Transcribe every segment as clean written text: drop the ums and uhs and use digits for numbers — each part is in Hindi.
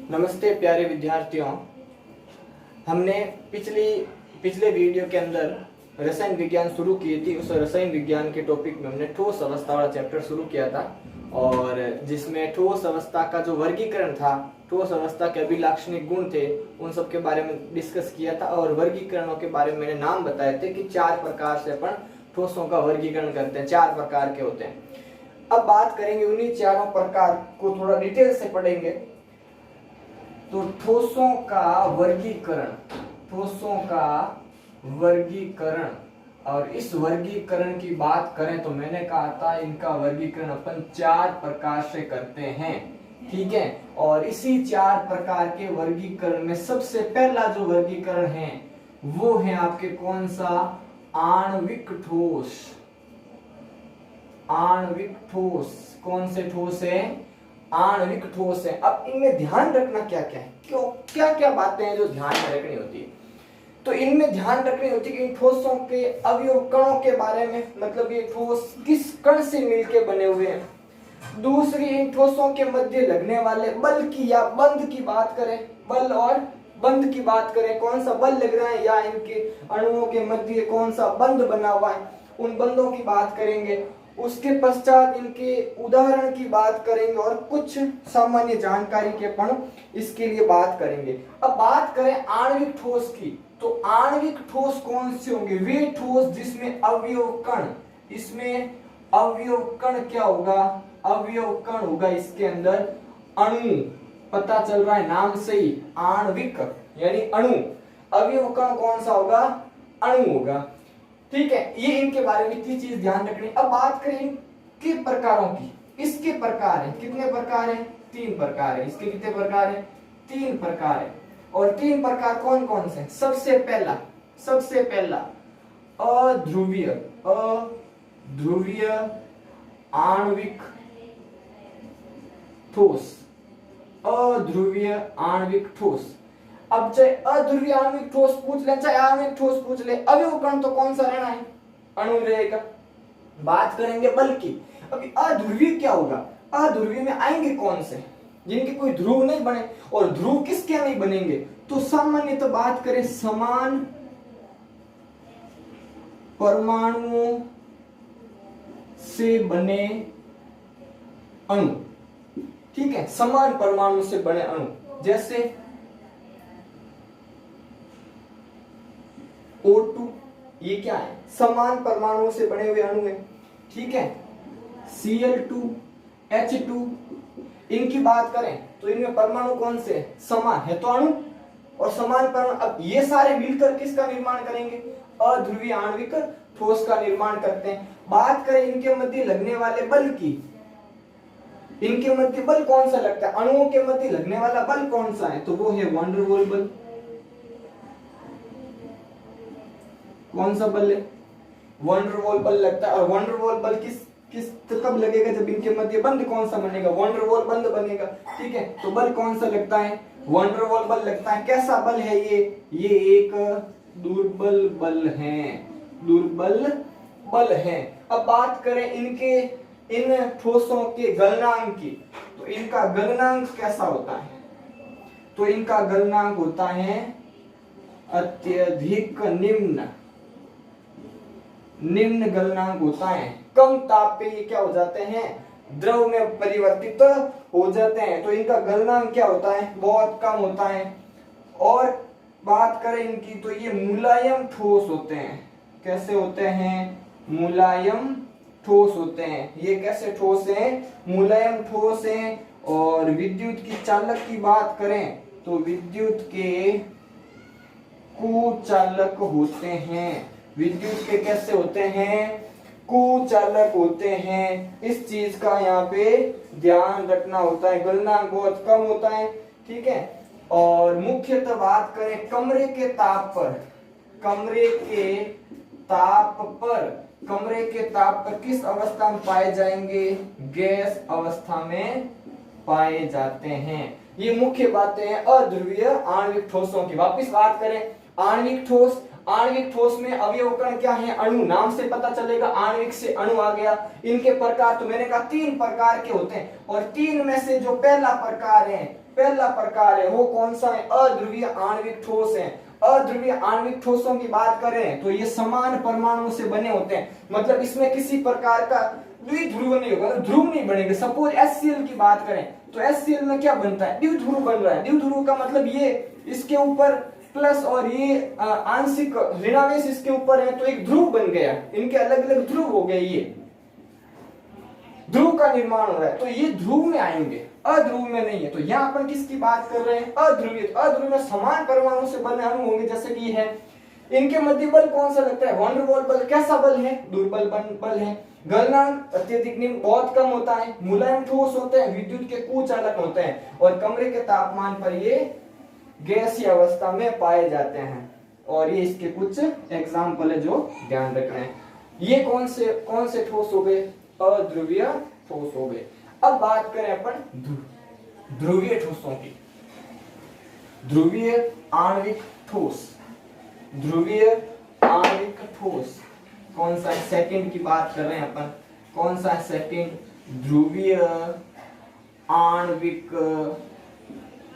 नमस्ते प्यारे विद्यार्थियों। हमने पिछले वीडियो के अंदर रसायन विज्ञान शुरू की थी। उस रसायन विज्ञान के टॉपिक में हमने ठोस अवस्था वाला चैप्टर शुरू किया था, और जिसमें ठोस अवस्था का जो वर्गीकरण था, ठोस अवस्था के अभिलाक्षणिक गुण थे, उन सब के बारे में डिस्कस किया था। और वर्गीकरणों के बारे में मैंने नाम बताए थे कि 4 प्रकार से अपन ठोसों का वर्गीकरण करते हैं, 4 प्रकार के होते हैं। अब बात करेंगे उन्हीं चारों प्रकार को, थोड़ा डिटेल से पढ़ेंगे। तो ठोसों का वर्गीकरण, और इस वर्गीकरण की बात करें तो मैंने कहा था इनका वर्गीकरण अपन 4 प्रकार से करते हैं, ठीक है। और इसी 4 प्रकार के वर्गीकरण में सबसे पहला जो वर्गीकरण है वो है आपके कौन सा? आणविक ठोस। आणविक ठोस कौन से ठोस है? आणविक ठोस है। अब इनमें ध्यान रखना क्या क्या है, क्या क्या बातें हैं जो ध्यान में रखनी होती है। तो इनमें ध्यान रखनी होती है कि इन ठोसों के अवयव कणों के बारे में, मतलब ये ठोस किस कण से मिलके बने हुए हैं। दूसरी, इन ठोसों के मध्य लगने वाले बल की या बंध की बात करें, बल और बंध की बात करें, कौन सा बल लग रहा है या इनके अणुओं के मध्य कौन सा बंध बना हुआ है, उन बंधों की बात करेंगे। उसके पश्चात इनके उदाहरण की बात करेंगे और कुछ सामान्य जानकारी के अपन इसके लिए बात करेंगे। अब बात करें आणविक ठोस की, तो आणविक ठोस कौन से होंगे? वे ठोस जिसमें अवयव कण, इसमें अवयव कण क्या होगा? अवयव कण होगा इसके अंदर अणु। पता चल रहा है नाम से ही, आणविक यानी अणु। अवयव कण कौन सा होगा? अणु होगा, ठीक है। ये इनके बारे में इतनी चीज ध्यान रखनी। अब बात करें इनके प्रकारों की। इसके प्रकार हैं, कितने प्रकार हैं? 3 प्रकार है। इसके कितने प्रकार हैं? 3 प्रकार है। और 3 प्रकार कौन कौन से? सबसे पहला अध्रुवीय आणविक ठोस। अध्रुवीय आणविक ठोस। अब चाहे अध्रुवीय आणविक ठोस पूछ ले, चाहे आणविक ठोस पूछ ले, अवयव कण तो कौन सा रहना है? अणु रहेगा। बात करेंगे बल की। अभी अध्रुवीय क्या होगा? अध्रुवीय में आएंगे कौन से? जिनके कोई ध्रुव नहीं बने। और ध्रुव किसके नहीं बनेंगे? तो सामान्य तो बात करें समान परमाणुओं से बने अणु, ठीक है। समान परमाणु से बने अणु, जैसे O2, ये क्या है? समान परमाणुओं से बने हुए अणु है, ठीक है। Cl2, H2, इनकी बात करें तो इनमें परमाणु कौन से? समान है तो अणु और समान परमाणु। अब ये सारे मिलकर किसका निर्माण करेंगे? अध्रुवीय आणविक ठोस का निर्माण करते हैं। बात करें इनके मध्य लगने वाले बल की। इनके मध्य बल कौन सा लगता है? अणुओं के मध्य लगने वाला बल कौन सा है? तो वो है वैन डर वाल्स बल। कौन सा बल है? वैन डर वाल्स बल लगता है। और वैन डर वाल्स बल किस कब लगेगा? जब इनके मध्य बंध कौन सा बनेगा? वैन डर वाल्स बंध बनेगा, ठीक है। तो बल कौन सा लगता है? वैन डर वाल्स बल लगता है। कैसा बल है ये एक दुर्बल बल है, दुर्बल बल है। अब बात करें इनके इन ठोसों के गलनांक की, तो इनका गलनांक कैसा होता है? तो इनका गलनांक होता है अत्यधिक निम्न गलनांक होता है। कम ताप पे ये क्या हो जाते हैं? द्रव में परिवर्तित हो जाते हैं। तो इनका गलनांक क्या होता है? बहुत कम होता है। और बात करें इनकी, तो ये मुलायम ठोस होते हैं। कैसे होते हैं? मुलायम ठोस होते हैं। ये कैसे ठोस हैं? मुलायम ठोस हैं। और विद्युत की चालक की बात करें तो विद्युत के कुचालक होते हैं। विद्युत के कैसे होते हैं? कुचालक होते हैं। इस चीज का यहाँ पे ध्यान रखना होता है। गलनांक बहुत कम होता है, ठीक है। और मुख्यतः बात करें कमरे के ताप पर किस अवस्था में पाए जाएंगे? गैस अवस्था में पाए जाते हैं। ये मुख्य बातें हैं अध्रुवीय आणविक ठोसों की। वापस बात करें आणविक ठोस। आणविक ठोस में अवयव कण क्या है? अणु। नाम से पता चलेगा आणविक से अणु आ गया। इनके प्रकार तो मैंने कहा 3 प्रकार के होते हैं, और 3 में से जो पहला प्रकार है पहला प्रकार है वो कौन सा है? अध्रुवीय आणविक ठोस है। अध्रुवीय आणविक ठोसों की बात करें तो ये समान परमाणुओं से बने होते हैं, मतलब इसमें किसी प्रकार का द्विध्रुव नहीं होगा, ध्रुव नहीं बनेगा। सपोज HCl की बात करें तो HCl में क्या बनता है? द्विध्रुव बन रहा है। द्विध्रुव का मतलब ये इसके ऊपर प्लस और ये आंशिक ऋणावेश इसके ऊपर है तो एक ध्रुव बन गया, इनके अलग अलग ध्रुव हो गए, ये ध्रुव का निर्माण हो रहा है। तो ये ध्रुव में आएंगे, अध्रुव में नहीं है। तो यहाँ अपन किसकी बात कर रहे हैं? अध्रुवीय। अध्रुव में समान परमाणु से बने अणु होंगे जैसे कि है। इनके मध्य बल कौन सा लगता है? वॉन डेर वाल बल। कैसा बल है? दुर्बल बल है। गलनांक अत्यधिक निम्न, बहुत कम होता है। मुलायम ठोस होते हैं, विद्युत के कुचालक होते हैं और कमरे के तापमान पर ये गैसीय अवस्था में पाए जाते हैं। और ये इसके कुछ एग्जाम्पल है जो ध्यान रख रहे हैं। ये कौन से ठोस हो गए? अध्रुवीय ठोस हो गए। अब बात करें अपन ध्रुवीय ठोसों की। ध्रुवीय आणविक ठोस। ध्रुवीय आणविक ठोस कौन सा है? सेकंड की बात कर रहे हैं अपन। कौन सा है सेकंड? ध्रुवीय आणविक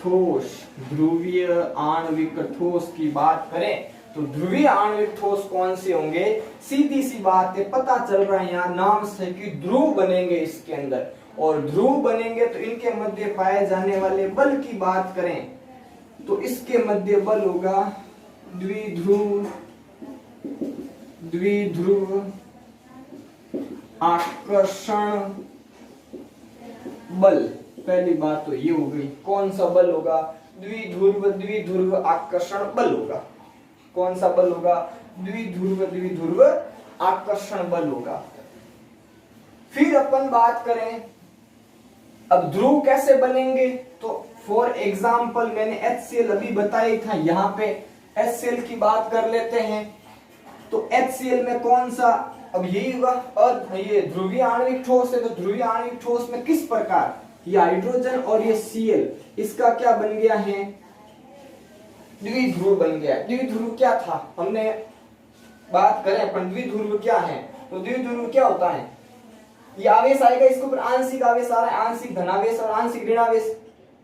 ठोस। ध्रुवीय आणविक ठोस की बात करें तो ध्रुवीय आणविक ठोस कौन से होंगे? सीधी सी बात है, पता चल रहा है यहाँ नाम से कि ध्रुव बनेंगे इसके अंदर, और ध्रुव बनेंगे तो इनके मध्य पाए जाने वाले बल की बात करें तो इसके मध्य बल होगा द्विध्रुव आकर्षण बल। पहली बात तो ये हो गई। कौन सा बल होगा? द्विध्रुव आकर्षण बल होगा। कौन सा बल होगा? द्विध्रुव आकर्षण बल होगा। फिर अपन बात करें अब ध्रुव कैसे बनेंगे तो फॉर एग्जाम्पल मैंने HCl अभी बताया था, यहाँ पे HCl की बात कर लेते हैं। तो HCl में कौन सा? अब यही होगा, और ये ध्रुवीय आणविक ठोस है तो ध्रुवीय आणविक ठोस में किस प्रकार? ये हाइड्रोजन और ये Cl, इसका क्या बन गया है? द्विध्रुव बन गया। द्विध्रुव क्या था? हमने बात करें अपन द्विध्रुव क्या है तो द्विध्रुव क्या होता है? ये आवेश आएगा, इसके ऊपर आंशिक आवेश आ रहा है, आंशिक धनावेश और आंशिक ऋणावेश।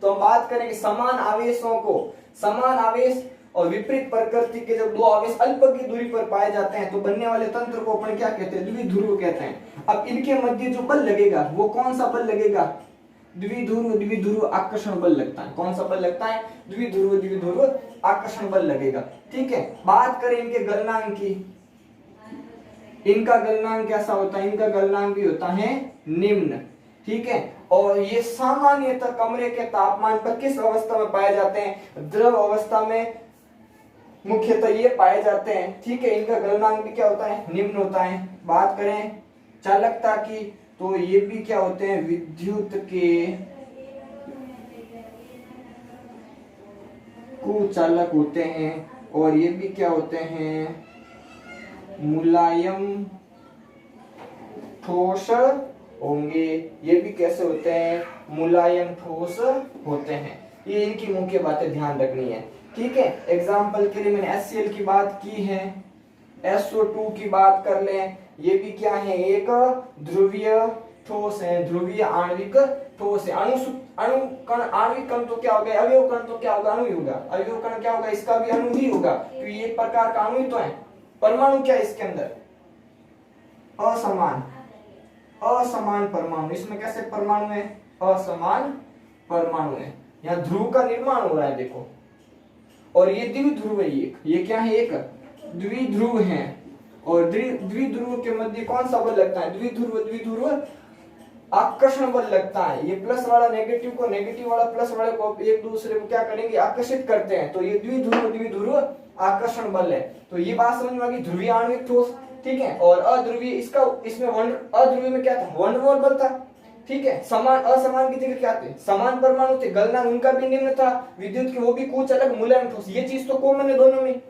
तो हम बात करें कि समान आवेशों को, समान आवेश और विपरीत प्रकृति के जब दो आवेश अल्प की दूरी पर पाए जाते हैं तो बनने वाले तंत्र को अपन क्या कहते हैं? द्विध्रुव कहते हैं। अब इनके मध्य जो बल लगेगा वो कौन सा बल लगेगा? द्विध्रुव आकर्षण बल लगता है। कौन सा बल लगता है? द्विध्रुव आकर्षण बल लगेगा। ठीक है। बात करें इनके गलनांक की, इनका गलनांक कैसा होता है? इनका गलनांक भी होता है निम्न। ठीक है। और ये सामान्यतः कमरे के तापमान पर किस अवस्था में पाए जाते हैं? द्रव अवस्था में मुख्यतः ये पाए जाते हैं। ठीक है। इनका गलनांक भी क्या होता है? निम्न होता है। बात करें चालकता की तो ये भी क्या होते हैं? विद्युत के कुचालक होते हैं। और ये भी क्या होते हैं? मुलायम ठोस होंगे। ये भी कैसे होते हैं? मुलायम ठोस होते हैं। ये इनकी मुख्य बातें ध्यान रखनी है। ठीक है। एग्जाम्पल के लिए मैंने HCl की बात की है, SO2 की बात कर लें। ये भी क्या है? एक ध्रुवीय ठोस है, ध्रुवीय आणविक ठोस है। अणु कण, आणविक कण तो क्या होगा? अवयव कण तो क्या होगा? अणु ही होगा। अवयव कण क्या होगा? इसका भी अणु ही होगा क्योंकि ये एक प्रकार का अणु ही तो है। परमाणु क्या है इसके अंदर? असमान परमाणु। इसमें कैसे परमाणु है? असमान परमाणु है। यहाँ ध्रुव का निर्माण हो रहा है देखो। और ये द्विध्रुव है, ये क्या है? एक द्विध्रुव है। और द्विध्रुव के मध्य कौन सा बल लगता है? द्विध्रुव आकर्षण बल लगता है। ये प्लस वाला नेगेटिव को, नेगेटिव वाला प्लस वाले को एक दूसरे को क्या करेंगे? आकर्षित करते हैं। तो ये द्विध्रुव आकर्षण बल है। तो ये बात समझ में आ गई, ध्रुवीय आणविक ठोस। ठीक है। और अध्रुवीय, इसमें अध्रुवीय में क्या था? वॉन डेर वाल बल था। ठीक है। समान असमान की जगह क्या थे? समान परमाणु थे। गलनांक उनका भी निम्न था, विद्युत की वो भी कुछ अलग, मुलायम ठोस। ये चीज तो कॉमन है दोनों में।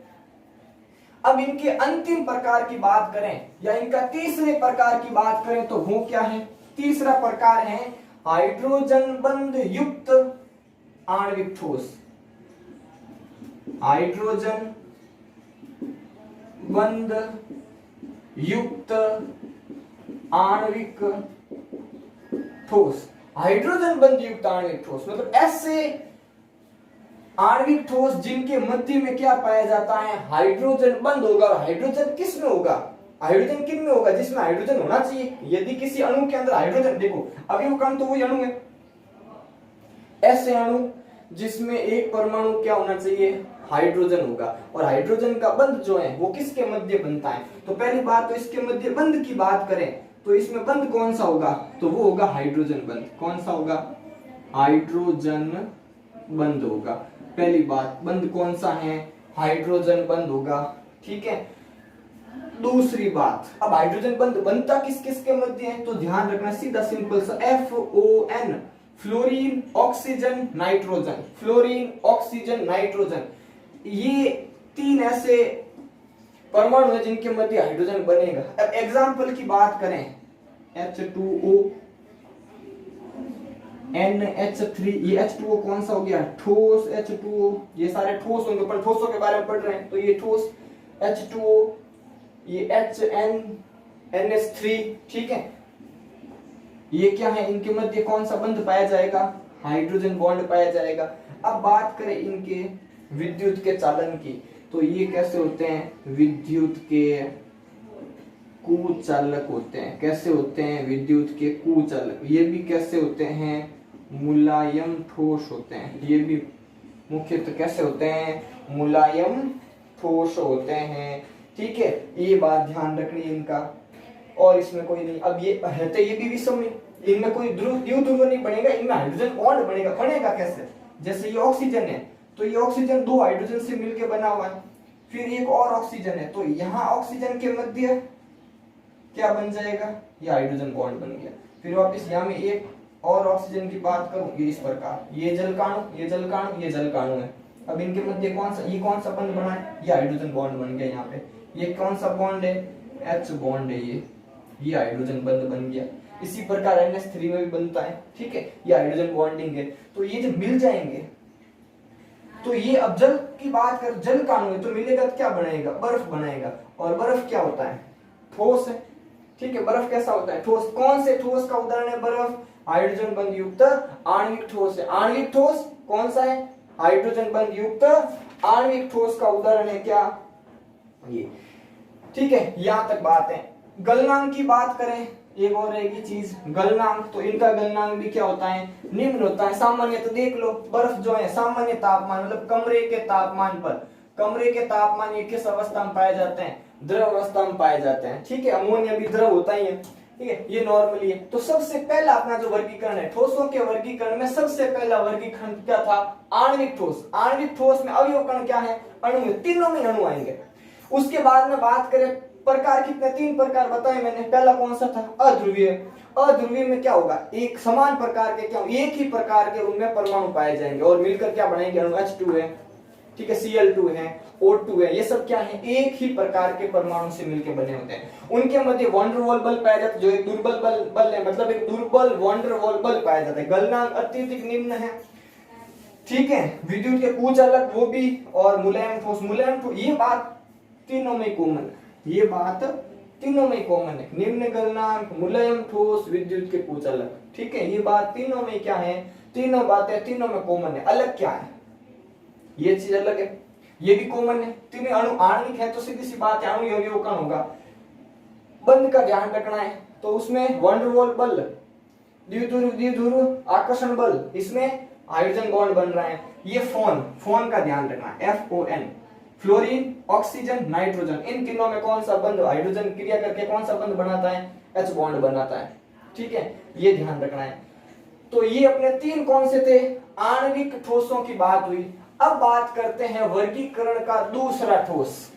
अब इनके अंतिम प्रकार की बात करें या इनका तीसरे प्रकार की बात करें तो वो क्या है? तीसरा प्रकार है हाइड्रोजन बंध युक्त आणविक ठोस। हाइड्रोजन बंध युक्त आणविक ठोस। हाइड्रोजन बंध युक्त आणविक ठोस मतलब ऐसे आणविक ठोस जिनके मध्य में क्या पाया जाता है, हाइड्रोजन बंद होगा। और हाइड्रोजन किस में होगा, हाइड्रोजन किन में होगा, जिसमें हाइड्रोजन होना चाहिए। यदि किसी अणु के अंदर हाइड्रोजन, देखो अभी वो कण तो वही अणु है, ऐसे अणु जिसमें एक परमाणु क्या होना चाहिए, हाइड्रोजन होगा। और हाइड्रोजन का बंध जो है वो किसके मध्य बनता है, तो पहली बात तो इसके मध्य बंध की बात करें तो इसमें बंध कौन सा होगा, तो वो होगा हाइड्रोजन बंध। कौन सा होगा, हाइड्रोजन बंध होगा। पहली बात बंध कौन सा है, हाइड्रोजन बंध होगा, ठीक है। दूसरी बात, अब हाइड्रोजन बंध बनता किस किस के मध्य है, तो ध्यान रखना सीधा सिंपल सा FON, fluorine oxygen nitrogen, fluorine oxygen nitrogen, ये तीन ऐसे परमाणु है जिनके मध्य हाइड्रोजन बनेगा। अब एग्जांपल की बात करें, H2O, NH3, ये H2O कौन सा हो गया, ठोस H2O, ये सारे ठोस होंगे, पर ठोसों के बारे में पढ़ रहे हैं तो ये ठोस H2O, ये NH3, ठीक है। ये क्या है, इनके मध्य कौन सा बंध पाया जाएगा, हाइड्रोजन बॉन्ड पाया जाएगा। अब बात करें इनके विद्युत के चालन की, तो ये कैसे होते हैं, विद्युत के कुचालक होते हैं। कैसे होते हैं, विद्युत के कुचालक। ये भी कैसे होते हैं, मुलायम ठोस होते हैं। ये भी मुख्यतः कैसे होते हैं, मुलायम ठोस होते हैं, ठीक है। ये बात ध्यान रखनी है इनका, और इसमें कोई नहीं। अब ये है तो ये भी विषम में, इनमें कोई द्विध्रुव नहीं बनेगा, इनमें हाइड्रोजन बॉन्ड बनेगा। बनेगा कैसे, जैसे ये ऑक्सीजन है तो ये ऑक्सीजन दो हाइड्रोजन से मिलकर बना हुआ है, फिर एक और ऑक्सीजन है तो यहाँ ऑक्सीजन के मध्य क्या बन जाएगा, ये हाइड्रोजन बॉन्ड बन गया। फिर वापस यहाँ में एक और ऑक्सीजन की बात करूं, ये इस प्रकार, ये जलकाणु, ये जलकाणु, ये जलकाणु है। अब इनके मध्य कौन सा, ये कौन सा बंध बना है, ये हाइड्रोजन बॉन्ड बन गया। यहाँ पे ये कौन सा बॉन्ड है, H बॉन्ड है, ये हाइड्रोजन बंध बन गया। इसी प्रकार NH3 में भी बनता है, ठीक है, ये हाइड्रोजन बॉन्डिंग है। तो ये जब मिल जाएंगे तो ये, अब जल की बात कर, जल काणु है तो मिलेगा तो क्या बनाएगा, बर्फ बनाएगा। और बर्फ क्या होता है, ठोस है, ठीक है। बर्फ कैसा होता है, ठोस। कौन से ठोस का उदाहरण है बर्फ, हाइड्रोजन बंध युक्त आणविक ठोस है। आणविक ठोस कौन सा है, हाइड्रोजन बंध युक्त आणविक ठोस का उदाहरण है क्या, ये, ठीक है। यहां तक बात है। गलनांक की बात करें, एक और रहेगी चीज, गलनांक। तो इनका गलनांक भी क्या होता है, निम्न होता है। सामान्य तो देख लो, बर्फ जो है सामान्य तापमान, मतलब कमरे के तापमान पर, कमरे के तापमान ये किस अवस्था में पाए जाते हैं, द्रव अवस्था में पाए जाते हैं, ठीक है। अमोनिया भी द्रव होता ही है, ठीक है, ये नॉर्मली है। तो सबसे पहला अपना जो वर्गीकरण है, ठोसों के वर्गीकरण में सबसे पहला वर्गीकरण क्या था, आणविक ठोस। आणविक ठोस में अवयव कण क्या है, अणु, तीनों में अणु आएंगे। उसके बाद में बात करें प्रकार, कितने, 3 प्रकार बताए मैंने। पहला कौन सा था, अध्रुवीय। अध्रुवीय में क्या होगा, एक समान प्रकार के, क्या एक ही प्रकार के उनमें परमाणु पाए जाएंगे और मिलकर क्या बनाएंगे, अणु H2 है, ठीक है, Cl2 है, O2 है, ये सब क्या है, एक ही प्रकार के परमाणु से मिलकर बने होते हैं। उनके मध्य वंडरवॉल बल पाया जाता है, जो एक दुर्बल बल है, मतलब एक दुर्बल वंडरवॉल बल पाया जाता है। गलनांक अत्यधिक निम्न है, ठीक है। विद्युत के कुचालक वो भी, और मुलायम ठोस, मुलायम ठोस, ये बात तीनों में कॉमन है, ये बात तीनों में कॉमन है। निम्न गलनांक, मुलायम ठोस, विद्युत के कुचालक, ठीक है, ये बात तीनों में क्या है, तीनों बातें तीनों में कॉमन है। अलग क्या है, ये चीज अलग है, ये भी कॉमन है। तीनों अणु आणविक है तो सीधी सी बात है, अणु यौगिक कण होगा। बंध का ध्यान रखना है तो उसमें वंडरवॉल बल, द्विध्रुव आकर्षण बल, इसमें हाइड्रोजन बॉन्ड बन रहा है। ये फोन का ध्यान रखना, FON, फ्लोरीन ऑक्सीजन नाइट्रोजन, इन तीनों में कौन सा बंध, हाइड्रोजन क्रिया करके कौन सा बंध बनाता है, H बॉन्ड बनाता है, ठीक है, ये ध्यान रखना है। तो ये अपने 3 कौन से थे, आणविक ठोसों की बात हुई। अब बात करते हैं वर्गीकरण का दूसरा ठोस।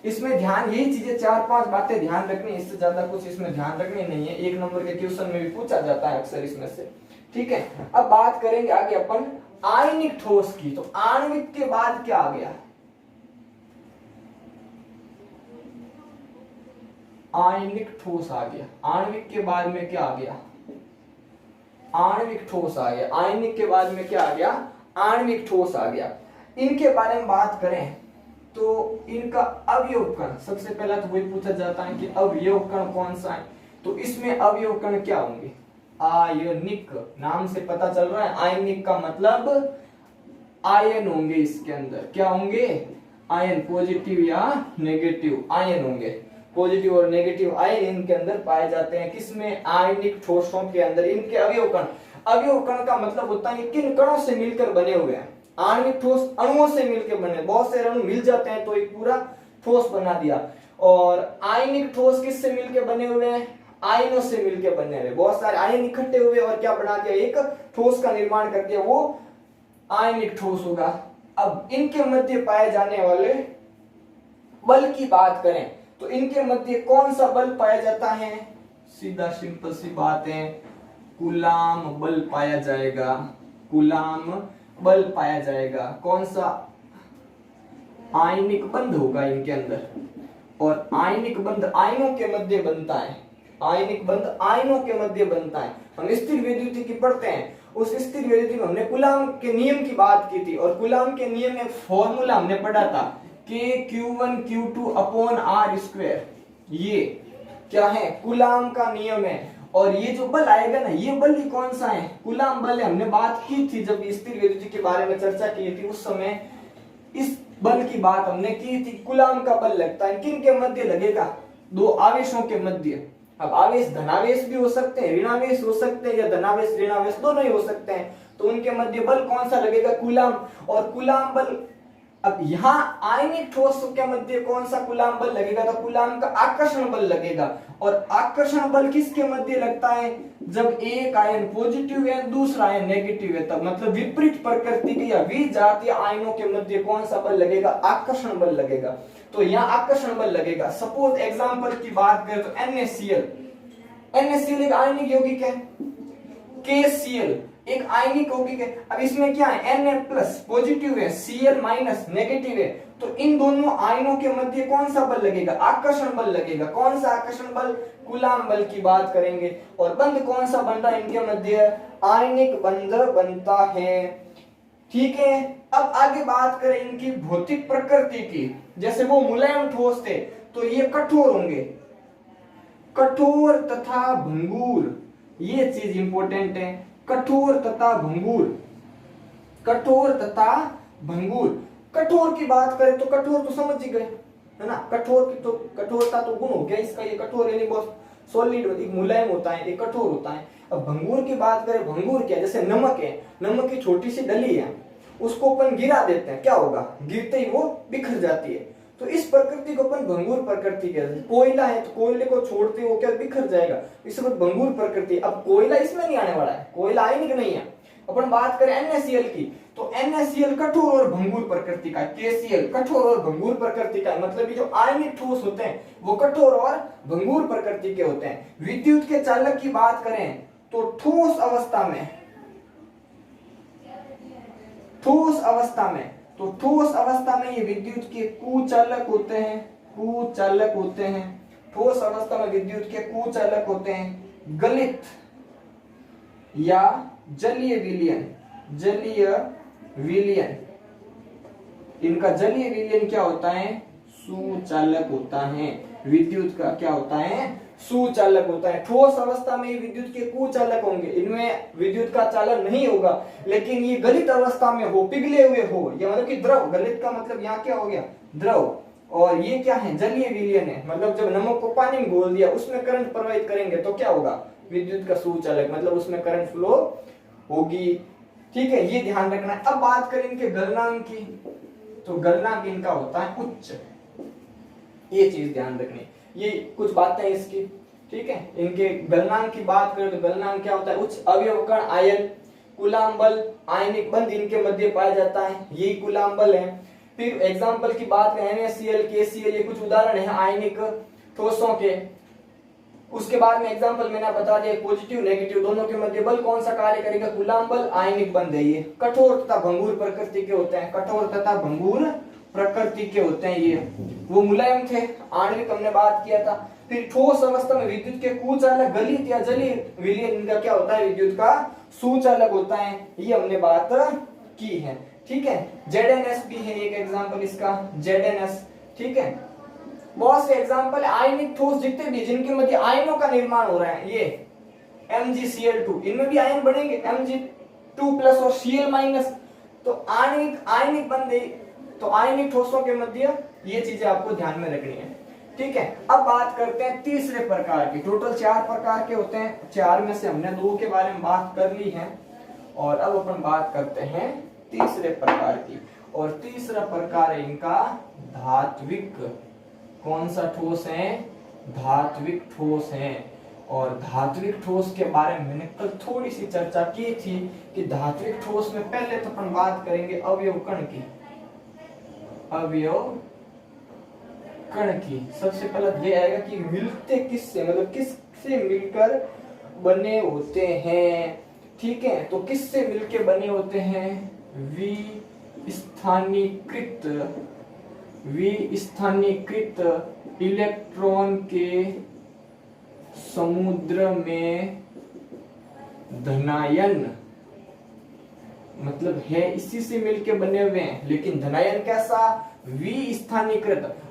इसमें ध्यान, यही चीजें 4-5 बातें ध्यान रखनी, इससे ज्यादा कुछ इसमें ध्यान रखनी नहीं है। 1 नंबर के क्वेश्चन में भी पूछा जाता है अक्सर इसमें से, ठीक है। अब बात करेंगे आगे अपन आयनिक ठोस की। तो आणविक के बाद क्या आ गया, आयनिक ठोस आ गया। आणविक के बाद में क्या आ गया, आणविक ठोस आ गया। आयनिक के बाद में क्या आ गया, आणविक ठोस आ गया। इनके बारे में बात करें तो इनका अवयव कण, सबसे पहला तो वही पूछा जाता है कि अवयव कण कौन सा है। तो इसमें अवयव कण क्या होंगे, आयनिक, नाम से पता चल रहा है। आयनिक का मतलब आयन होंगे इसके अंदर। क्या होंगे? आयन, पॉजिटिव या नेगेटिव आयन होंगे। पॉजिटिव और नेगेटिव आयन इनके अंदर पाए जाते हैं। किसमें? आयनिक ठोसों के अंदर। इनके अवयव कण, अवयव कण का मतलब होता है किन कणों से मिलकर बने हुए हैं। आणविक ठोस अणुओं से मिलकर बने, बहुत से अणु मिल जाते हैं तो एक पूरा ठोस बना दिया। और आयनिक ठोस किससे मिलकर बने हुए हैं? आयनों से मिलकर बने हुए, बहुत सारे आयन इकट्ठे हुए और क्या बना दिया? एक ठोस का निर्माण कर दिया, वो आयनिक ठोस होगा। अब इनके मध्य पाए जाने वाले बल की बात करें तो इनके मध्य कौन सा बल पाया जाता है? सीधा सिंपल सी बात है, कूलाम बल पाया जाएगा। कूलाम बल पाया जाएगा। कौन सा? आयनिक बंध होगा इनके अंदर। और आयनिक बंध आयनों के मध्य बनता है। आयनिक बंध आयनों के मध्य बनता है। हम स्थिर विद्युत की पढ़ते हैं, उस स्थिर विद्युत में हमने कूलाम के नियम की बात की थी। और कूलाम के नियम में फॉर्मूला हमने पढ़ा था Q1 Q2 upon R square. ये क्या है? कूलाम का नियम है। और ये जो बल आएगा ना, ये बल ही कौन सा है? कूलाम बल है। हमने बात की थी जब स्थिर विद्युत के बारे में चर्चा की थी, उस समय इस बल की बात हमने की थी। कूलाम का बल लगता है किन के मध्य लगेगा? दो आवेशों के मध्य। अब आवेश धनावेश भी हो सकते हैं, ऋणावेश हो सकते हैं, या धनावेश ऋणावेश दोनों ही हो सकते हैं। तो उनके मध्य बल कौन सा लगेगा? कूलाम। और कूलाम बल, अब यहाँ आयनिक ठोस के मध्य कौन सा कूलाम बल लगेगा? तो कूलाम का आकर्षण बल लगेगा। और आकर्षण बल किसके मध्य लगता है? जब एक आयन पॉजिटिव है, दूसरा आयन नेगेटिव है, तब मतलब विपरीत प्रकृति के या विजातीय आयनों के मध्य कौन सा बल लगेगा? आकर्षण बल लगेगा। तो यहाँ आकर्षण बल लगेगा। सपोज एग्जांपल की बात करें तो NaCl, NaCl एक आयनिक यौगिक है। KCl एक आयनिक यौगिक है। अब इसमें क्या है? Na प्लस पॉजिटिव है, Cl माइनस नेगेटिव है। तो इन दोनों आयनों के मध्य कौन सा बल लगेगा? आकर्षण बल लगेगा। कौन सा आकर्षण बल? कूलाम बल की बात करेंगे। और बंध कौन सा बन रहा है इनके मध्य? आयनिक बंध बनता है। ठीक है। अब आगे बात करें इनकी भौतिक प्रकृति की। जैसे वो मुलायम ठोस थे तो ये कठोर होंगे। कठोर तथा भंगुर, ये चीज इंपॉर्टेंट है। कठोर तथा भंगुर, कठोर तथा भंगुर। कठोर की बात करें तो कठोर तो समझ ही गए, है ना? कठोर की तो कठोरता तो गुण हो गया इसका। ये कठोर यानी बहुत सॉलिड होती, मुलायम होता है, ये कठोर होता है। अब भंगुर की बात करें, भंगुर क्या? जैसे नमक है, नमक की छोटी सी डली है, उसको अपन गिरा देते हैं, क्या होगा? गिरते ही वो बिखर जाती है। तो इस प्रकृति को अपन भंगुर प्रकृति कहते हैं। कोयला है तो कोयले को छोड़ते ही वो क्या? बिखर जाएगा, इसे भंगुर प्रकृति। अब कोयला इसमें नहीं आने वाला है, कोयला आयनिक नहीं है। अपन बात करें NaCl की, तो NaCl कठोर और भंगुर प्रकृति का, KCl कठोर और भंगुर प्रकृति का। मतलब जो आयनिक ठोस होते हैं वो कठोर और भंगुर प्रकृति के होते हैं। विद्युत के चालक की बात करें तो ठोस अवस्था में, ठोस अवस्था में, तो ठोस अवस्था में ये विद्युत के कुचालक होते हैं। कुचालक होते हैं ठोस अवस्था में विद्युत के कुचालक होते हैं। गलित या जलीय विलयन, जलीय विलयन, इनका जलीय विलयन क्या होता है? सुचालक होता है। विद्युत का क्या होता है? सुचालक होता है। ठोस अवस्था में विद्युत के कुचालक होंगे, इनमें विद्युत का चालन नहीं होगा। लेकिन ये गलित अवस्था में हो, पिघले हुए हो, या मतलब कि द्रव, गलित का मतलब यहाँ क्या हो गया? द्रव। और ये क्या है? जलीय विलयन है। मतलब जब नमक को पानी में घोल दिया, उसमें करंट प्रवाहित करेंगे तो क्या होगा? विद्युत का सुचालक, मतलब उसमें करंट फ्लो होगी। ठीक है, ये ध्यान रखना है। अब बात करें इनके गलनांक की, तो गलनांक इनका होता है उच्च। ये चीज ध्यान रखनी, ये कुछ बातें इसकी। ठीक है, इनके गलनांक की बात करें तो गलनांक क्या होता है? उच्च। अवयव कण आयन, कूलाम बल, आयनिक बंध इनके मध्य पाया जाता है, यही कूलाम बल है। फिर एग्जांपल की बात करें NaCl, KCl, ये कुछ उदाहरण है आयनिक ठोसों के। उसके बाद में एग्जांपल मैंने बता दिया, पॉजिटिव नेगेटिव दोनों के मध्य बल कौन सा कार्य करेगा? कूलाम बल, आयनिक बंध है। ये कठोर तथा भंगुर प्रकृति के होते हैं। कठोर तथा भंगुर प्रकृति के होते हैं ये। वो मुलायम थे, आणविक हमने बात किया था। फिर ठोस अवस्था में विद्युत के कुचालक, गलित या जलीय विलयन इनका क्या होता है? विद्युत का सुचालक होता है। ये हमने बात की है। ठीक है, ZnS भी है एक एग्जांपल इसका, ZnS। ठीक है, बहुत से एग्जांपल है आयनिक ठोस जितने भी जिनके मध्य आयनों का निर्माण हो रहा है। ये MgCl2, इनमें भी आयन बनेंगे, Mg2+ और Cl-। तो आयनिक आयनिक बंध, तो आयनिक ठोसों के मध्य ये चीजें आपको ध्यान में रखनी है। ठीक है, अब बात करते हैं तीसरे प्रकार की। टोटल 4 प्रकार के होते हैं, 4 में से हमने 2 के बारे में बात कर ली है, और अब अपन बात करते हैं तीसरे प्रकार की। और तीसरा प्रकार है इनका धात्विक। कौन सा ठोस है? धात्विक ठोस है। और धात्विक ठोस के बारे में मैंने कल थोड़ी सी चर्चा की थी कि धात्विक ठोस में पहले तो अपन बात करेंगे अवयव कण की। अवयव कण की सबसे पहले ये आएगा कि मिलते किससे, मतलब किससे मिलकर बने होते हैं। ठीक है, तो किससे मिलके बने होते हैं? विस्थानीकृत इलेक्ट्रॉन के समुद्र में धनायन, मतलब है इसी से मिलके बने हुए हैं। लेकिन धनायन कैसा?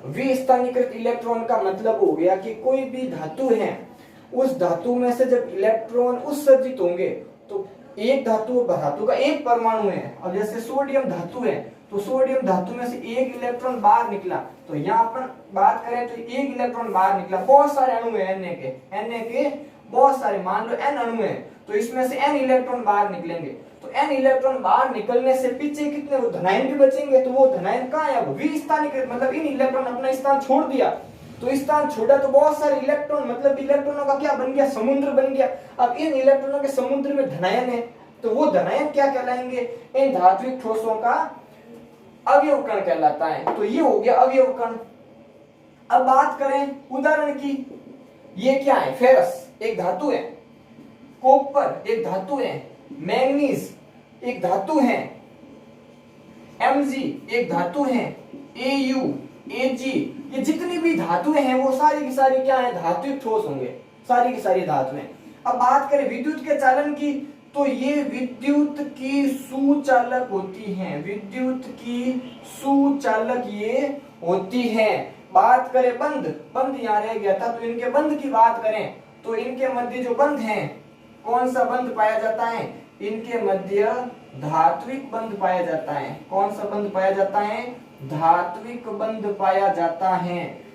विस्थानीकृत इलेक्ट्रॉन का मतलब हो गया कि कोई भी धातु है, उस धातु में से जब इलेक्ट्रॉन उत्सर्जित होंगे तो एक धातु का एक परमाणु है। अब जैसे सोडियम धातु है, तो सोडियम धातु में से एक इलेक्ट्रॉन बाहर निकला, तो यहाँ अपन बात करें तो एक इलेक्ट्रॉन बाहर निकला। बहुत सारे अणु है Na के बहुत सारे, मान लो n अणु है, तो इसमें से n इलेक्ट्रॉन बाहर निकलेंगे। तो n इलेक्ट्रॉन बाहर निकलने से पीछे कितने धनायन भी बचेंगे। तो वो धनायन कहाँ है? विस्थानीकृत, मतलब इन इलेक्ट्रॉन अपना स्थान छोड़ दिया। तो स्थान छोड़ा तो बहुत सारे इलेक्ट्रॉन, मतलब इलेक्ट्रॉनों का क्या बन गया? समुद्र बन गया। अब इन इलेक्ट्रॉनों के समुद्र में धनायन है, तो वो धनायन क्या कहलाएंगे? इन धात्विक ठोसों का अवयव कण कहलाता है। तो ये हो गया अवयव कण। अब बात करें उदाहरण की, ये क्या है? फेरस एक धातु है, कॉपर एक धातु है, मैंगनीज एक धातु है, Mg एक धातु है, Au, Ag, ये जितनी भी धातुएं हैं वो सारी की सारी क्या है? धात्विक ठोस होंगे, सारी की सारी धातुएं। अब बात करें विद्युत के चालन की, तो ये विद्युत की सुचालक होती हैं। विद्युत की सुचालक ये होती हैं। बात करें बंध यहाँ रह गया था, तो इनके बंध की बात करें तो इनके मध्य जो बंध हैं, कौन सा बंध पाया जाता है? इनके मध्य धात्विक बंध पाया जाता है। कौन सा बंध पाया जाता है? धात्विक बंध पाया जाता है।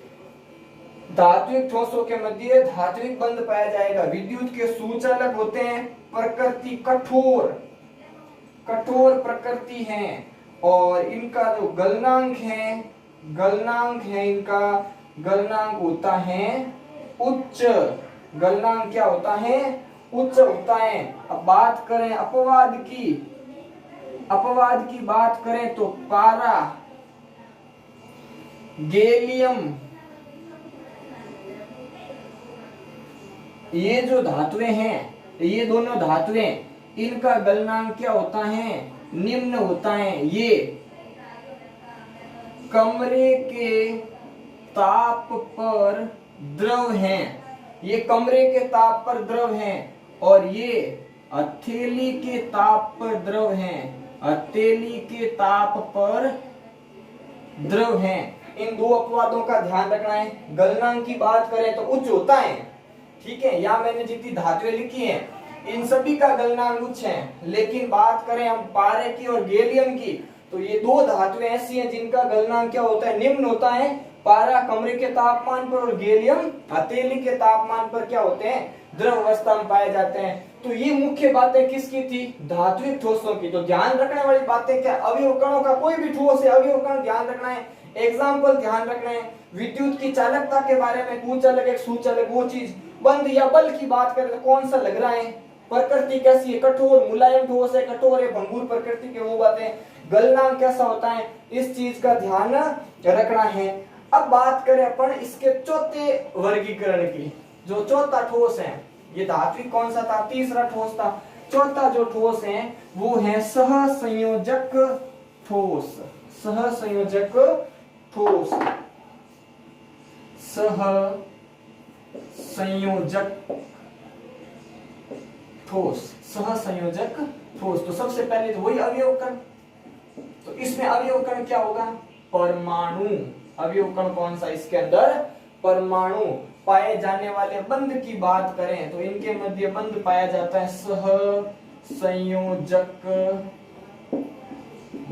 धात्विक ठोसों के मध्य धात्विक बंध पाया जाएगा। विद्युत के सुचालक होते हैं, प्रकृति कठोर प्रकृति है, और इनका जो गलनांक है इनका गलनांक होता है उच्च। गलनांक क्या होता है? उच्च होता है। अब बात करें अपवाद की बात करें तो पारा, गैलियम, ये जो धातुएं हैं, ये दोनों धातुएं, इनका गलनांक क्या होता है? निम्न होता है। ये कमरे के ताप पर द्रव हैं, ये कमरे के ताप पर द्रव हैं, और ये हथेली के ताप पर द्रव हैं। हथेली के ताप पर द्रव हैं। इन दो अपवादों का ध्यान रखना है। गलनांक की बात करें तो उच्च होता है। ठीक है, यहाँ मैंने जितनी धातुएं लिखी हैं इन सभी का गलनांक उच्च है। लेकिन बात करें हम पारे की और गैलियम की, तो ये दो धातुएं ऐसी हैं जिनका गलनांक क्या होता है? निम्न होता है। पारा कमरे के तापमान पर और गैलियम हथेली के तापमान पर क्या होते हैं? द्रव अवस्था में पाए जाते हैं। तो ये मुख्य बातें किसकी थी? धात्विक ठोसों की। तो ध्यान रखने वाली बातें क्या? अवयव कणों का कोई भी ठोस है, अवयव कण ध्यान रखना है। एग्जाम्पल ध्यान रखना है। विद्युत की चालकता के बारे में कुचालक एक सुचालक, वो चीज। बंध या बल की बात करें तो कौन सा लग रहा है? प्रकृति कैसी है? कठोर, मुलायम ठोस है, कठोर है, भंगुर प्रकृति के, वो बातें। गलनांक कैसा होता है? इस चीज का ध्यान रखना है। अब बात करें अपन इसके चौथे वर्गीकरण की। जो चौथा ठोस है, ये धात्विक कौन सा था? तीसरा ठोस था। चौथा जो ठोस है वो है सहसंयोजक ठोस। सहसंयोजक ठोस, सहसंयोजक ठोस, सहसंयोजक ठोस। तो सबसे पहले तो वही अवयव कण। तो इसमें अवयव कण क्या होगा? परमाणु। अवयव कण कौन सा? इसके अंदर परमाणु। पाए जाने वाले बंध की बात करें तो इनके मध्य बंध पाया जाता है सहसंयोजक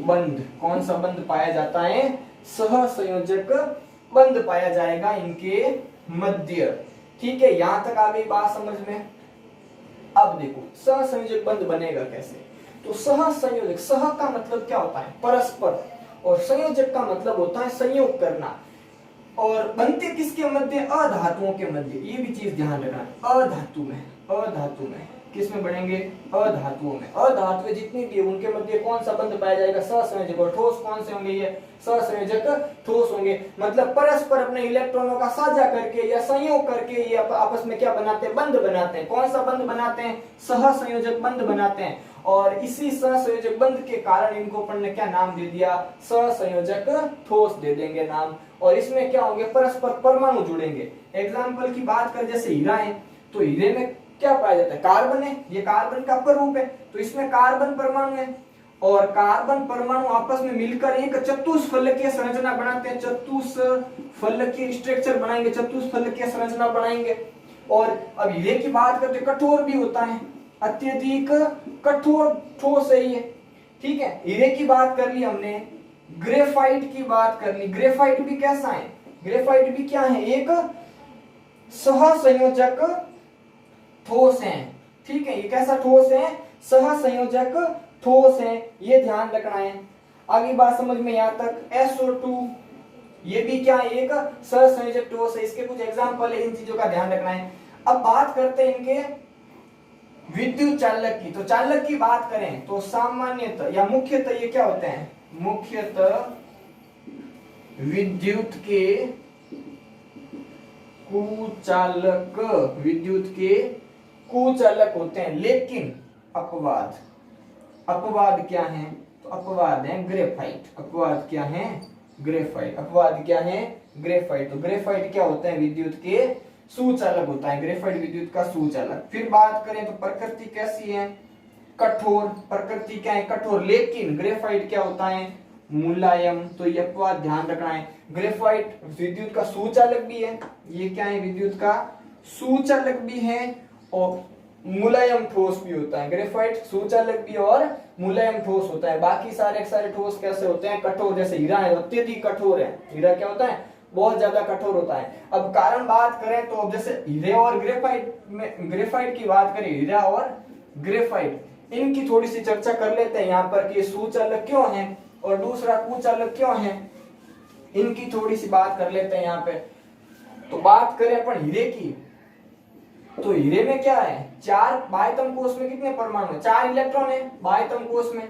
बंध, कौन सा बंध पाया जाता है? सहसंयोजक बंध पाया जाएगा इनके मध्य। ठीक है, यहां तक आ गई बात समझ में। अब देखो सहसंयोजक बंध बनेगा कैसे। तो सहसंयोजक, सह का मतलब क्या होता है? परस्पर, और संयोजक का मतलब होता है संयोग करना। और बनते किसके मध्य? अधातुओं के मध्य। ये भी चीज ध्यान रखना, अधातु में, अधातु में किस में बढ़ेंगे? अधातुओं में। अधातुएं जितनी भी उनके मध्य कौन सा बंध पाया जाएगा? सहसंयोजक। और ठोस कौन से होंगे? ये सहसंयोजक ठोस होंगे। मतलब परस्पर अपने इलेक्ट्रॉनों का साझा करके या संयोग करके ये आपस में क्या बनाते हैं? बंध बनाते हैं। कौन सा बंध बनाते हैं? सहसंयोजक बंध बनाते हैं। और इसी सहसंयोजक बंध के कारण इनको अपन ने क्या नाम दे दिया? सहसंयोजक ठोस दे देंगे नाम। और इसमें क्या होंगे? परस्पर परमाणु जुड़ेंगे। एग्जाम्पल की बात करें, जैसे हीरा है, तो हीरे में क्या पाया जाता है? कार्बन है, ये कार्बन का अपर रूप है, तो इसमें कार्बन परमाणु है। और कार्बन परमाणु आपस में मिलकर एक चतुष्फलकीय संरचना बनाते हैं। चतुष्फलकीय स्ट्रक्चर बनाएंगे, चतुष्फलकीय संरचना बनाएंगे। और अब हीरे की बात करते, कठोर भी होता है, अत्यधिक कठोर ठोस है ये। ठीक है, हीरे की बात कर ली हमने, ग्रेफाइट की बात कर ली। ग्रेफाइट भी कैसा है? ग्रेफाइट भी क्या है? एक सहसंयोजक ठोस है। ठीक है, ये कैसा ठोस है? सहसंयोजक ठोस है, ये ध्यान रखना है। आगे बात समझ में यहां तक। SO2 ये भी क्या है? एक सहसंयोजक ठोस है। इसके कुछ एग्जांपल है, इन चीजों का ध्यान रखना है। अब बात करते हैं इनके विद्युत चालक की। तो चालक की बात करें तो सामान्यतः या मुख्यतः ये क्या होते हैं? मुख्यतः विद्युत के कुचालक, विद्युत के कुचालक होते हैं। लेकिन अपवाद, अपवाद क्या है? तो अपवाद है ग्रेफाइट। अपवाद क्या है? ग्रेफाइट। अपवाद क्या है? ग्रेफाइट। तो ग्रेफाइट क्या होता है? विद्युत के सुचालक होता है। ग्रेफाइट विद्युत का सुचालक। फिर बात करें तो प्रकृति कैसी है? कठोर। प्रकृति क्या है? कठोर। लेकिन ग्रेफाइट क्या होता है? मुलायम। तो ये अपवाद ध्यान रखना है। ग्रेफाइट विद्युत का सुचालक भी है, ये क्या है? विद्युत का सुचालक भी है और मुलायम ठोस भी होता है। ग्रेफाइट सुचालक भी और मुलायम ठोस होता है। बाकी सारे ठोस कैसे होते हैं? कठोर। जैसे हीरा है, अत्यधिक कठोर है। हीरा क्या होता है? बहुत ज्यादा कठोर होता है। अब कारण बात करें तो अब जैसे हीरे और ग्रेफाइट में, ग्रेफाइट की बात करें, हीरा और ग्रेफाइट, इनकी थोड़ी सी चर्चा कर लेते हैं यहाँ पर कि सुचालक क्यों है और दूसरा कुचालक क्यों है, इनकी थोड़ी सी बात कर लेते हैं यहाँ पे। तो बात करें अपन हीरे की, तो हीरे में क्या है? 4 बाह्यतम कोष में कितने परमाणु है? 4 इलेक्ट्रॉन है बाह्यतम कोष में।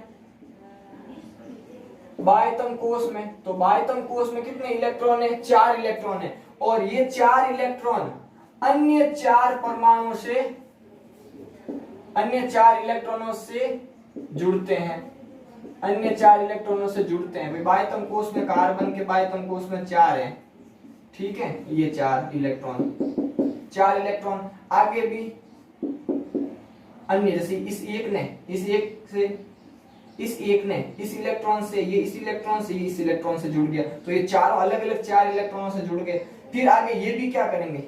बाह्यतम कोष में, तो बाह्यतम कोष में कितने इलेक्ट्रॉन है? 4 इलेक्ट्रॉन है। और ये 4 इलेक्ट्रॉन अन्य 4 परमाणुओं से, अन्य 4 इलेक्ट्रॉनों से जुड़ते हैं। अन्य 4 इलेक्ट्रॉनों से जुड़ते हैं। बाह्यतम कोष में कार्बन के बाह्यतम कोष में 4 है। ठीक है, ये 4 इलेक्ट्रॉन, 4 इलेक्ट्रॉन। आगे भी अन्य, जैसे इस एक ने, इस एक से, इस एक ने इस इलेक्ट्रॉन से, ये इस इलेक्ट्रॉन से, ये इस इलेक्ट्रॉन से जुड़ गया। तो ये चारों अलग अलग 4 इलेक्ट्रॉनों से जुड़ गए। फिर आगे ये भी क्या करेंगे?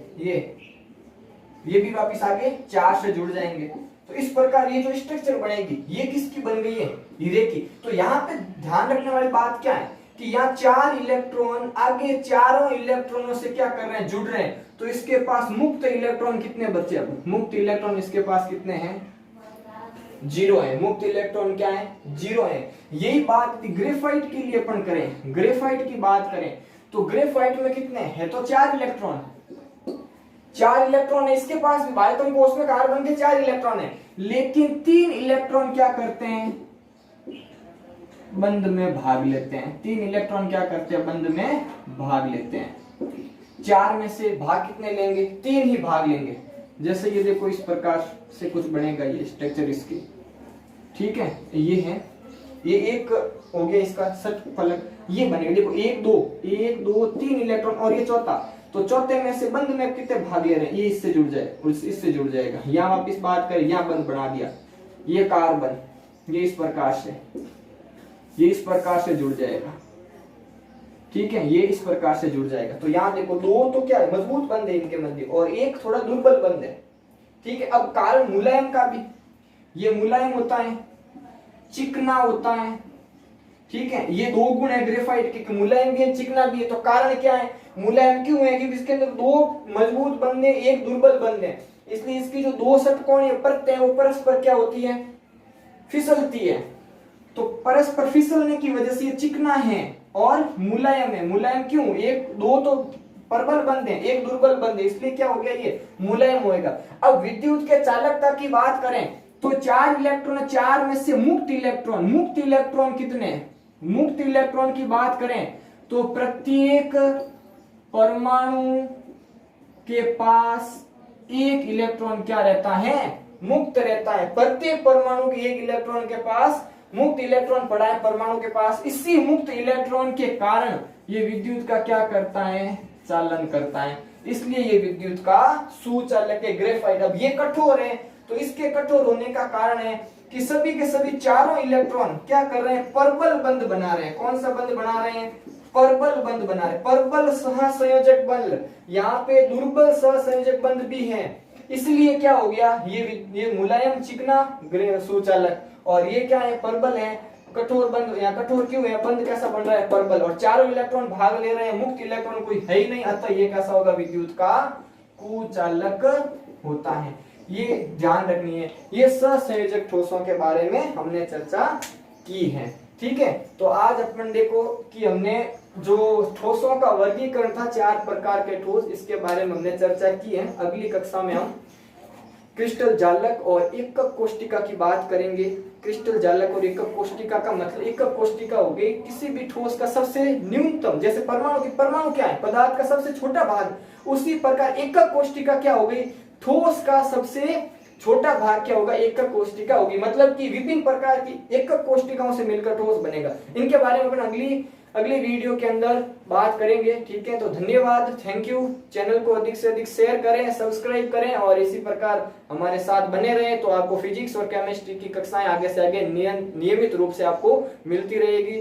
ये भी वापिस आगे 4 से जुड़ जाएंगे। तो इस प्रकार ये जो स्ट्रक्चर बनेगी, ये किसकी बन गई है? हीरे की। तो यहाँ पे ध्यान रखने वाली बात क्या है कि यहाँ 4 इलेक्ट्रॉन आगे चारों इलेक्ट्रॉनों से क्या कर रहे हैं? जुड़ रहे हैं। तो इसके पास मुक्त इलेक्ट्रॉन कितने बचे? अब मुक्त इलेक्ट्रॉन इसके पास कितने हैं? 0 है। मुक्त इलेक्ट्रॉन क्या है? 0 है। यही बात ग्रेफाइट के लिए अपन करें, ग्रेफाइट की बात करें तो ग्रेफाइट में कितने हैं? तो 4 इलेक्ट्रॉन, 4 इलेक्ट्रॉन है इसके पास भी। बाह्यतम कोष में कार्बन के 4 इलेक्ट्रॉन है, लेकिन 3 इलेक्ट्रॉन क्या करते हैं? बंध में भाग लेते हैं। 3 इलेक्ट्रॉन क्या करते हैं? बंध में भाग लेते हैं। 4 में से भाग कितने लेंगे? 3 ही भाग लेंगे। जैसे ये देखो, इस प्रकार से कुछ बनेगा ये स्ट्रक्चर इसकी। ठीक है, ये है, ये एक हो गया इसका षटफलक, ये बनेगा। देखो 1 2 3 इलेक्ट्रॉन और ये चौथा। तो चौथे में से बंध में कितने भाग ले रहे हैं? ये इससे जुड़ जाए और इससे जुड़ जाएगा। यहाँ वापिस बात करें, यहाँ बंध बना दिया, ये कार्बन, ये इस प्रकार से, ये इस प्रकार से जुड़ जाएगा। ठीक है, ये इस प्रकार से जुड़ जाएगा। तो यहाँ देखो 2 तो क्या है? मजबूत बंध है इनके मध्य और एक थोड़ा दुर्बल बंध है। ठीक है, अब कारण मुलायम का भी, ये मुलायम होता है, चिकना होता है। ठीक है, ये दो गुण है ग्रेफाइट के, मुलायम भी है चिकना भी है। तो कारण क्या है, मुलायम क्यों है, क्योंकि इसके अंदर दो मजबूत बंध है, एक दुर्बल बंध है, इसलिए इसकी जो दो षटकोणीय परतें हैं वो परस्पर क्या होती है, फिसलती है। तो परस्पर फिसलने की वजह से ये चिकना है और मुलायम है। मुलायम क्यों, एक दो तो प्रबल बंध है, एक दुर्बल बंध है, इसलिए क्या हो गया, ये मुलायम होएगा। अब विद्युत के चालकता की बात करें तो 4 इलेक्ट्रॉन, 4 में से मुक्त इलेक्ट्रॉन कितने, मुक्त इलेक्ट्रॉन की बात करें तो प्रत्येक परमाणु के पास एक इलेक्ट्रॉन क्या रहता है, मुक्त रहता है। प्रत्येक परमाणु के एक इलेक्ट्रॉन के पास मुक्त इलेक्ट्रॉन पड़ा है परमाणु के पास। इसी मुक्त इलेक्ट्रॉन के कारण ये विद्युत का क्या करता है, चालन करता है, इसलिए ये विद्युत का सुचालक है ग्रेफाइट। अब ये कठोर है तो इसके कठोर होने का कारण है कि सभी के सभी चारों इलेक्ट्रॉन क्या कर रहे हैं, प्रबल बंध बना रहे हैं। कौन सा बंध बना रहे हैं, प्रबल बंध बना रहे हैं। प्रबल सहसंयोजक बंध, यहाँ पे दुर्बल सहसंयोजक बंध भी है, इसलिए क्या हो गया, ये मुलायम चिकना सुचालक, और ये क्या है, प्रबल है कठोर बंध। यहाँ कठोर क्यों है, बंध कैसा बन रहा है, प्रबल, और चारों इलेक्ट्रॉन भाग ले रहे हैं, मुक्त इलेक्ट्रॉन कोई है ही नहीं, अतः ये कैसा होगा, विद्युत का कुचालक होता है। ये ध्यान रखनी है। ये सहसंयोजक ठोसों के बारे में हमने चर्चा की है, ठीक है। तो आज अपन देखो कि हमने जो ठोसों का वर्गीकरण था, 4 प्रकार के ठोस, इसके बारे में हमने चर्चा की है। अगली कक्षा में हम क्रिस्टल जालक और एकक कोष्टिका की बात करेंगे। क्रिस्टल जालक और एकक कोष्टिका का मतलब, एकक कोष्टिका हो गई किसी भी ठोस का सबसे न्यूनतम, जैसे परमाणु क्या है, पदार्थ का सबसे छोटा भाग, उसी प्रकार एकक कोष्टिका क्या हो गई, ठोस का सबसे छोटा भाग क्या होगा, एकक कोष्टिका होगी। मतलब कि विभिन्न प्रकार की एकक कोष्टिकाओं से मिलकर ठोस बनेगा। इनके बारे में अपन अगली वीडियो के अंदर बात करेंगे, ठीक है। तो धन्यवाद, थैंक यू। चैनल को अधिक से अधिक शेयर करें, सब्सक्राइब करें और इसी प्रकार हमारे साथ बने रहें, तो आपको फिजिक्स और केमिस्ट्री की कक्षाएं आगे से आगे नियमित रूप से आपको मिलती रहेगी।